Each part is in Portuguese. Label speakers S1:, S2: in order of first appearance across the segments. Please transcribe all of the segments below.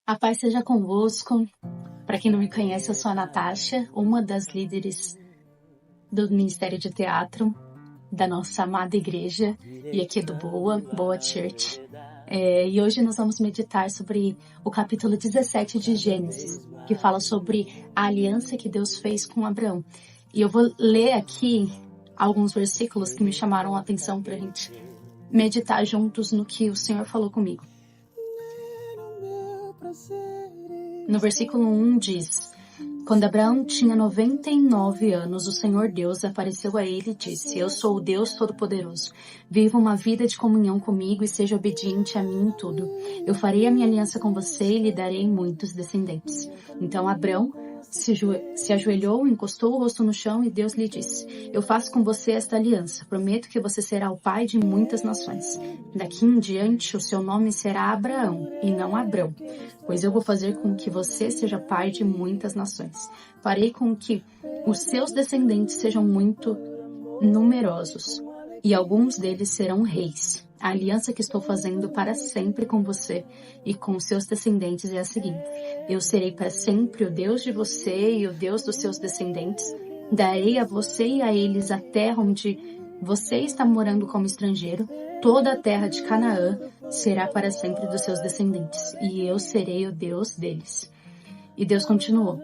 S1: A paz seja convosco. Para quem não me conhece, eu sou a Natasha, uma das líderes do Ministério de Teatro da nossa amada igreja e aqui do Boa Church. E hoje nós vamos meditar sobre o capítulo 17 de Gênesis, que fala sobre a aliança que Deus fez com Abraão. E eu vou ler aqui alguns versículos que me chamaram a atenção para a gente meditar juntos no que o Senhor falou comigo. No versículo 1 diz: Quando Abraão tinha 99 anos, o Senhor Deus apareceu a ele e disse: Eu sou o Deus Todo-Poderoso. Viva uma vida de comunhão comigo e seja obediente a mim em tudo. Eu farei a minha aliança com você e lhe darei muitos descendentes. Então Abraão se ajoelhou, encostou o rosto no chão e Deus lhe disse: Eu faço com você esta aliança. Prometo que você será o pai de muitas nações. Daqui em diante o seu nome será Abraão e não Abrão, pois eu vou fazer com que você seja pai de muitas nações. Farei com que os seus descendentes sejam muito numerosos, e alguns deles serão reis. A aliança que estou fazendo para sempre com você e com os seus descendentes é a seguinte: eu serei para sempre o Deus de você e o Deus dos seus descendentes. Darei a você e a eles a terra onde você está morando como estrangeiro. Toda a terra de Canaã será para sempre dos seus descendentes, e eu serei o Deus deles. E Deus continuou: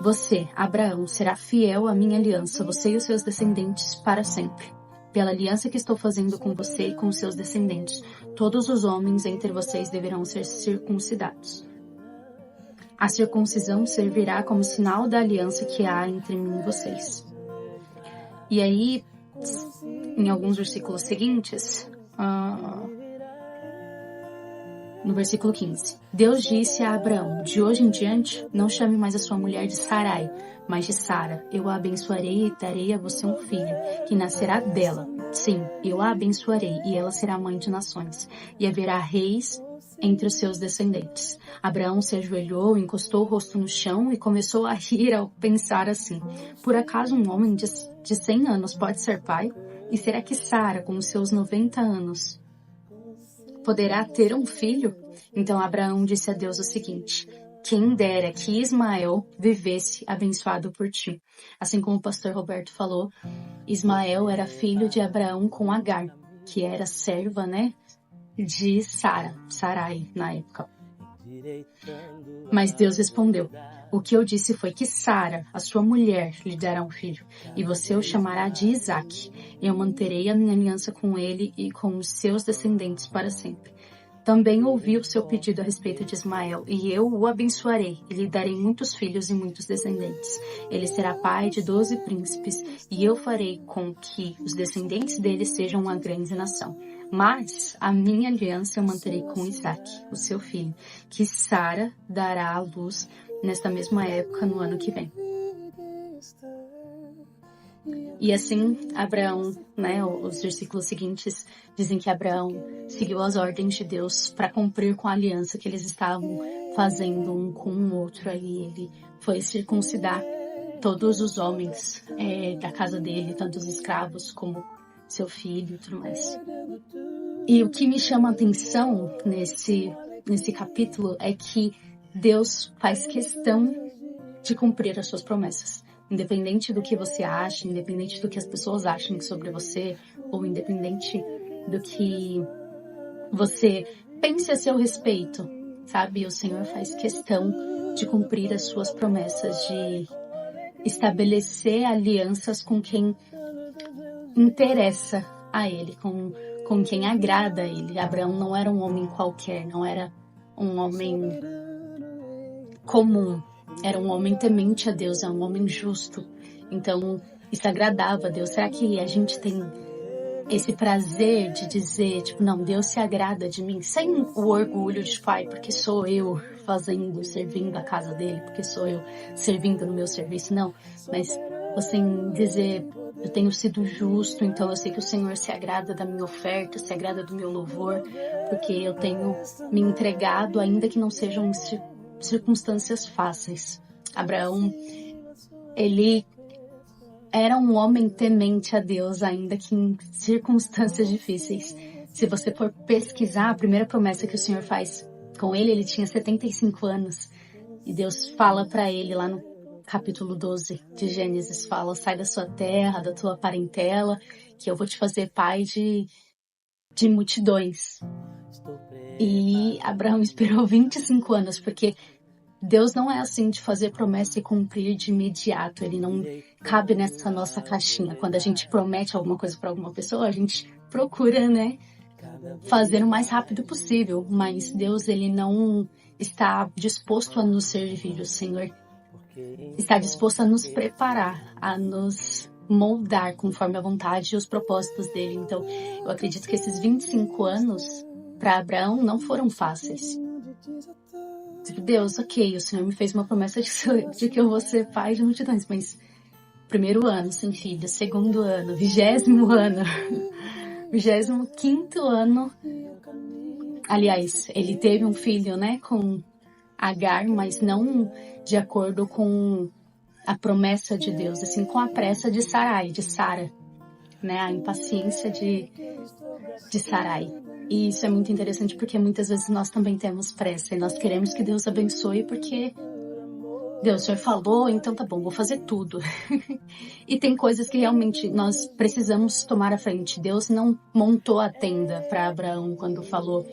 S1: Você, Abraão, será fiel à minha aliança, você e os seus descendentes para sempre. Pela aliança que estou fazendo com você e com os seus descendentes, todos os homens entre vocês deverão ser circuncidados. A circuncisão servirá como sinal da aliança que há entre mim e vocês. E aí, em alguns versículos seguintes, no versículo 15, Deus disse a Abraão: De hoje em diante, não chame mais a sua mulher de Sarai, mas de Sara. Eu a abençoarei e darei a você um filho, que nascerá dela. Sim, eu a abençoarei, e ela será mãe de nações, e haverá reis entre os seus descendentes. Abraão se ajoelhou, encostou o rosto no chão e começou a rir ao pensar assim: Por acaso um homem de 100 anos pode ser pai? E será que Sara, com os seus 90 anos, poderá ter um filho? Então Abraão disse a Deus o seguinte: Quem dera que Ismael vivesse abençoado por ti. Assim como o pastor Roberto falou, Ismael era filho de Abraão com Agar, que era serva, de Sarai na época. Mas Deus respondeu: O que eu disse foi que Sara, a sua mulher, lhe dará um filho, e você o chamará de Isaque. Eu manterei a minha aliança com ele e com os seus descendentes para sempre. Também ouvi o seu pedido a respeito de Ismael, e eu o abençoarei, e lhe darei muitos filhos e muitos descendentes. Ele será pai de 12 príncipes, e eu farei com que os descendentes dele sejam uma grande nação. Mas a minha aliança eu manterei com Isaque, o seu filho, que Sara dará à luz nesta mesma época no ano que vem. E assim, Abraão, os versículos seguintes dizem que Abraão seguiu as ordens de Deus para cumprir com a aliança que eles estavam fazendo um com o outro. Aí ele foi circuncidar todos os homens da casa dele, tanto os escravos como seu filho e tudo mais. E o que me chama a atenção nesse capítulo é que Deus faz questão de cumprir as suas promessas. Independente do que você acha, independente do que as pessoas acham sobre você, ou independente do que você pense a seu respeito, sabe? O Senhor faz questão de cumprir as suas promessas, de estabelecer alianças com quem interessa a Ele, com quem agrada a Ele. Abraão não era um homem qualquer, não era um homem comum. Era um homem temente a Deus, é um homem justo. Então, isso agradava a Deus. Será que a gente tem esse prazer de dizer, não, Deus se agrada de mim, sem o orgulho de pai, porque sou eu fazendo, servindo a casa dele, porque sou eu servindo no meu serviço, não. Mas você dizer, eu tenho sido justo, então eu sei que o Senhor se agrada da minha oferta, se agrada do meu louvor, porque eu tenho me entregado, ainda que não sejam circunstâncias fáceis. Abraão, ele era um homem temente a Deus, ainda que em circunstâncias difíceis. Se você for pesquisar, a primeira promessa que o Senhor faz com ele tinha 75 anos. E Deus fala para ele lá no capítulo 12 de Gênesis, fala: sai da sua terra, da tua parentela, que eu vou te fazer pai de multidões. E Abraão esperou 25 anos, porque Deus não é assim de fazer promessa e cumprir de imediato. Ele não cabe nessa nossa caixinha. Quando a gente promete alguma coisa para alguma pessoa, a gente procura, né, fazer o mais rápido possível. Mas Deus, ele não está disposto a nos servir. O Senhor está disposto a nos preparar, a nos moldar conforme a vontade e os propósitos dele. Então, eu acredito que esses 25 anos para Abraão não foram fáceis. Deus, ok, o Senhor me fez uma promessa de que eu vou ser pai de multidões, mas primeiro ano sem filho, segundo ano, 20º ano, 25º ano. Aliás, ele teve um filho, né, com Agar, mas não de acordo com a promessa de Deus, assim, com a pressa de Sarai, de Sara, né, a impaciência de Sarai. E isso é muito interessante porque muitas vezes nós também temos pressa e nós queremos que Deus abençoe porque Deus, o Senhor falou, então tá bom, vou fazer tudo. E tem coisas que realmente nós precisamos tomar à frente. Deus não montou a tenda para Abraão quando falou,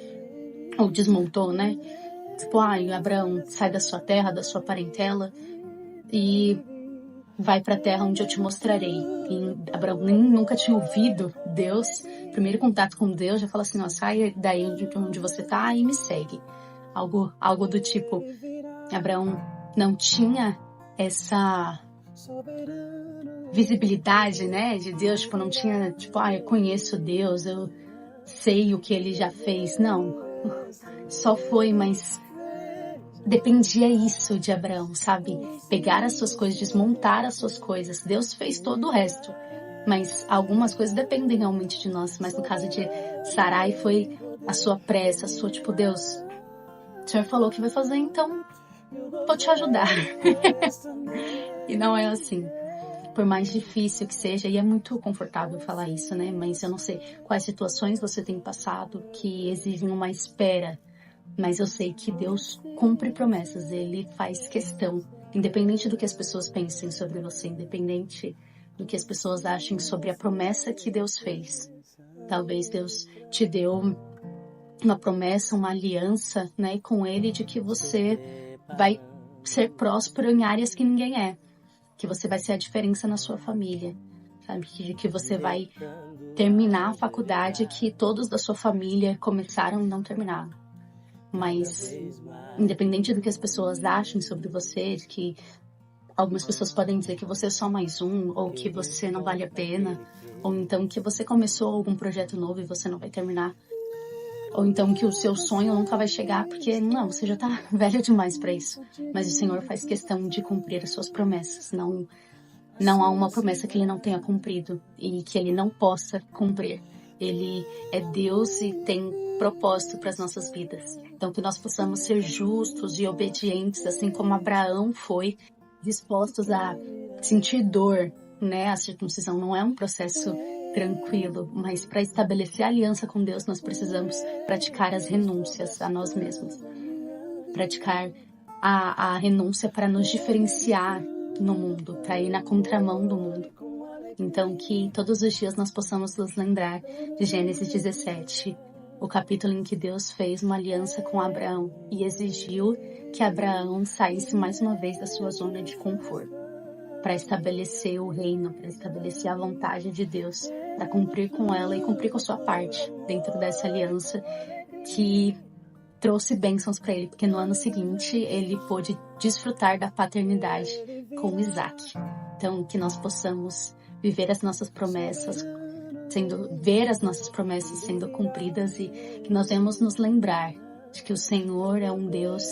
S1: ou desmontou, né? Tipo, Abraão, sai da sua terra, da sua parentela e vai para a terra onde eu te mostrarei. E Abraão nunca tinha ouvido Deus. Primeiro contato com Deus, já fala assim, sai daí onde você tá e me segue. Algo do tipo, Abraão não tinha essa visibilidade, né, de Deus, tipo, não tinha, tipo, eu conheço Deus, eu sei o que ele já fez. Não, só foi, mas dependia isso de Abraão, sabe? Pegar as suas coisas, desmontar as suas coisas. Deus fez todo o resto, mas algumas coisas dependem realmente de nós. Mas no caso de Sarai foi a sua pressa, a sua, tipo, Deus, o Senhor falou que vai fazer, então vou te ajudar. E não é assim. Por mais difícil que seja, e é muito confortável falar isso, né? Mas eu não sei quais situações você tem passado que exigem uma espera. Mas eu sei que Deus cumpre promessas, Ele faz questão, independente do que as pessoas pensem sobre você, independente do que as pessoas achem sobre a promessa que Deus fez. Talvez Deus te deu uma promessa, uma aliança, né, com Ele de que você vai ser próspero em áreas que ninguém é, que você vai ser a diferença na sua família, sabe, de que você vai terminar a faculdade que todos da sua família começaram e não terminaram. Mas, independente do que as pessoas achem sobre você, de que algumas pessoas podem dizer que você é só mais um, ou que você não vale a pena, ou então que você começou algum projeto novo e você não vai terminar, ou então que o seu sonho nunca vai chegar porque, não, você já tá velho demais para isso. Mas o Senhor faz questão de cumprir as suas promessas. Não há uma promessa que Ele não tenha cumprido e que Ele não possa cumprir. Ele é Deus e tem propósito para as nossas vidas. Então, que nós possamos ser justos e obedientes, assim como Abraão foi, dispostos a sentir dor, né? A circuncisão não é um processo tranquilo, mas para estabelecer aliança com Deus, nós precisamos praticar as renúncias a nós mesmos. Praticar a renúncia para nos diferenciar no mundo, para ir na contramão do mundo. Então, que todos os dias nós possamos nos lembrar de Gênesis 17, o capítulo em que Deus fez uma aliança com Abraão e exigiu que Abraão saísse mais uma vez da sua zona de conforto, para estabelecer o reino, para estabelecer a vontade de Deus, para cumprir com ela e cumprir com a sua parte dentro dessa aliança que trouxe bênçãos para ele, porque no ano seguinte ele pôde desfrutar da paternidade com Isaac. Então, que nós possamos viver as nossas promessas, ver as nossas promessas sendo cumpridas e que nós venhamos nos lembrar de que o Senhor é um Deus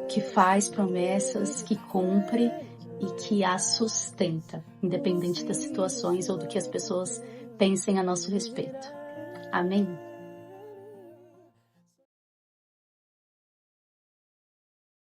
S1: que faz promessas, que cumpre e que as sustenta, independente das situações ou do que as pessoas pensem a nosso respeito. Amém?